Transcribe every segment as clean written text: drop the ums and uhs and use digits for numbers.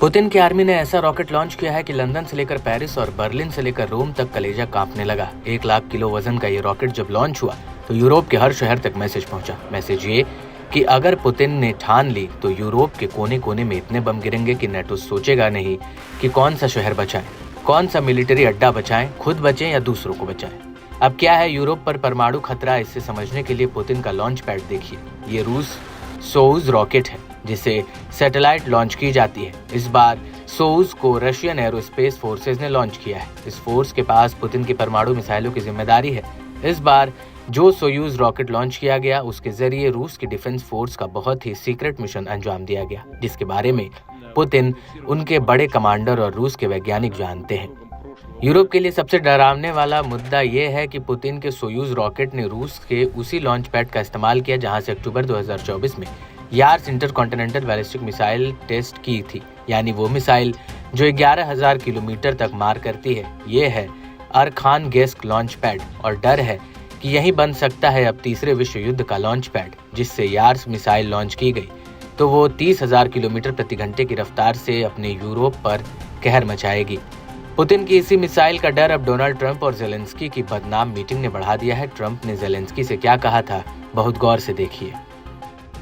Putin की army ने ऐसा रॉकेट लॉन्च किया है कि लंदन से लेकर पेरिस और बर्लिन से लेकर रोम तक कलेजा कांपने लगा। 1 लाख किलो वजन का ये रॉकेट जब लॉन्च हुआ तो यूरोप के हर शहर तक मैसेज पहुंचा। मैसेज ये कि अगर पुतिन ने ठान ली तो यूरोप के कोने कोने में इतने बम गिरेंगे कि नेटो सोचेगा नहीं कि कौन सा शहर बचाएं, कौन सा मिलिट्री अड्डा बचाएं, खुद बचें या दूसरों को बचाएं। अब क्या है यूरोप पर परमाणु खतरा, इसे समझने के लिए पुतिन का लॉन्च पैड देखिए। ये रूस सोयूज रॉकेट है जिसे सैटेलाइट लॉन्च की जाती है। इस बार सोयूज को रशियन एरोस्पेस फोर्सेज ने लॉन्च किया है। इस फोर्स के पास पुतिन की परमाणु मिसाइलों की जिम्मेदारी है। इस बार जो सोयूज रॉकेट लॉन्च किया गया उसके जरिए रूस की डिफेंस फोर्स का बहुत ही सीक्रेट मिशन अंजाम दिया गया, जिसके बारे में पुतिन, उनके बड़े कमांडर और रूस के वैज्ञानिक जानते हैं। यूरोप के लिए सबसे डरावने वाला मुद्दा यह है कि पुतिन के सोयूज रॉकेट ने रूस के उसी लॉन्च पैड का इस्तेमाल किया जहां से अक्टूबर 2024 में Yars intercontinental ballistic missile test की थी, यानी वो मिसाइल जो 11,000 किलोमीटर तक मार करती है। ये है अरखानगेस्क लॉन्च पैड और डर है कि यही बन सकता है अब तीसरे विश्व युद्ध का लॉन्च पैड। जिससे यार्स मिसाइल लॉन्च की गई तो वो 30,000 किलोमीटर प्रति घंटे की रफ्तार से अपने यूरोप पर कहर मचाएगी। पुतिन की इसी मिसाइल का डर अब डोनाल्ड ट्रंप और जेलेंस्की की बदनाम मीटिंग ने बढ़ा दिया है। ट्रंप ने जेलेंस्की से क्या कहा था, बहुत गौर से देखिए।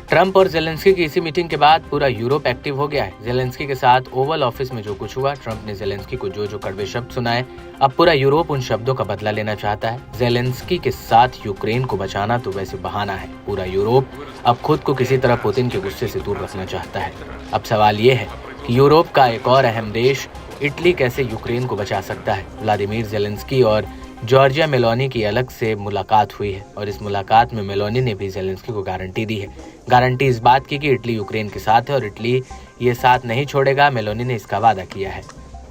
ट्रंप और जेलेंस्की की इसी मीटिंग के बाद पूरा यूरोप एक्टिव हो गया है। जेलेंस्की के साथ ओवल ऑफिस में जो कुछ हुआ, ट्रंप ने जेलेंस्की को जो कड़वे शब्द सुनाए, अब पूरा यूरोप उन शब्दों का बदला लेना चाहता है। जेलेंस्की के साथ यूक्रेन को बचाना तो वैसे बहाना है। पूरा यूरोप अब खुद को किसी तरह पुतिन के गुस्से से दूर रखना चाहता है। अब सवाल ये है कि यूरोप का एक और अहम देश इटली कैसे यूक्रेन को बचा सकता है। व्लादिमीर जेलेंस्की और जॉर्जिया मेलोनी की अलग से मुलाकात हुई है और इस मुलाकात में मेलोनी ने भी जेलेंस्की को गारंटी दी है। गारंटी इस बात की कि इटली यूक्रेन के साथ है और इटली ये साथ नहीं छोड़ेगा। मेलोनी ने इसका वादा किया है।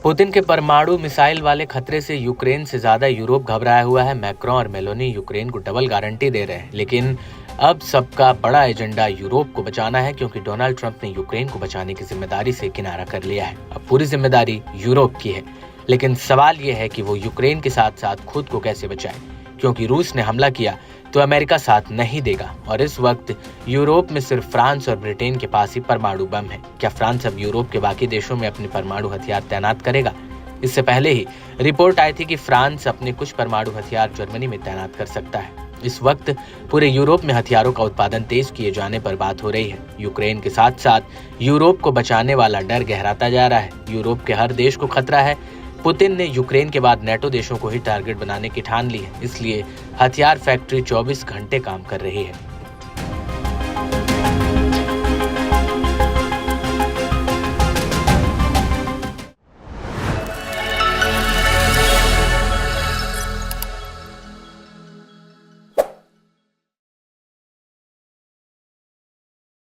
पुतिन के परमाणु मिसाइल वाले खतरे से यूक्रेन से ज्यादा यूरोप घबराया हुआ है। मैक्रोन और मेलोनी यूक्रेन को डबल गारंटी दे रहे हैं, लेकिन अब सबका बड़ा एजेंडा यूरोप को बचाना है, क्योंकि डोनाल्ड ट्रंप ने यूक्रेन को बचाने की जिम्मेदारी से किनारा कर लिया है। अब पूरी जिम्मेदारी यूरोप की है, लेकिन सवाल यह है कि वो यूक्रेन के साथ साथ खुद को कैसे बचाए, क्योंकि रूस ने हमला किया तो अमेरिका साथ नहीं देगा और इस वक्त यूरोप में सिर्फ फ्रांस और ब्रिटेन के पास ही परमाणु बम है। क्या फ्रांस अब यूरोप के बाकी देशों में अपने परमाणु हथियार तैनात करेगा? इससे पहले ही रिपोर्ट आई थी कि फ्रांस अपने कुछ परमाणु हथियार जर्मनी में तैनात कर सकता है। इस वक्त पूरे यूरोप में हथियारों का उत्पादन तेज किए जाने पर बात हो रही है। यूक्रेन के साथ साथ यूरोप को बचाने वाला डर गहराता जा रहा है। यूरोप के हर देश को खतरा है। पुतिन ने यूक्रेन के बाद नेटो देशों को ही टारगेट बनाने की ठान ली है, इसलिए हथियार फैक्ट्री 24 घंटे काम कर रही है।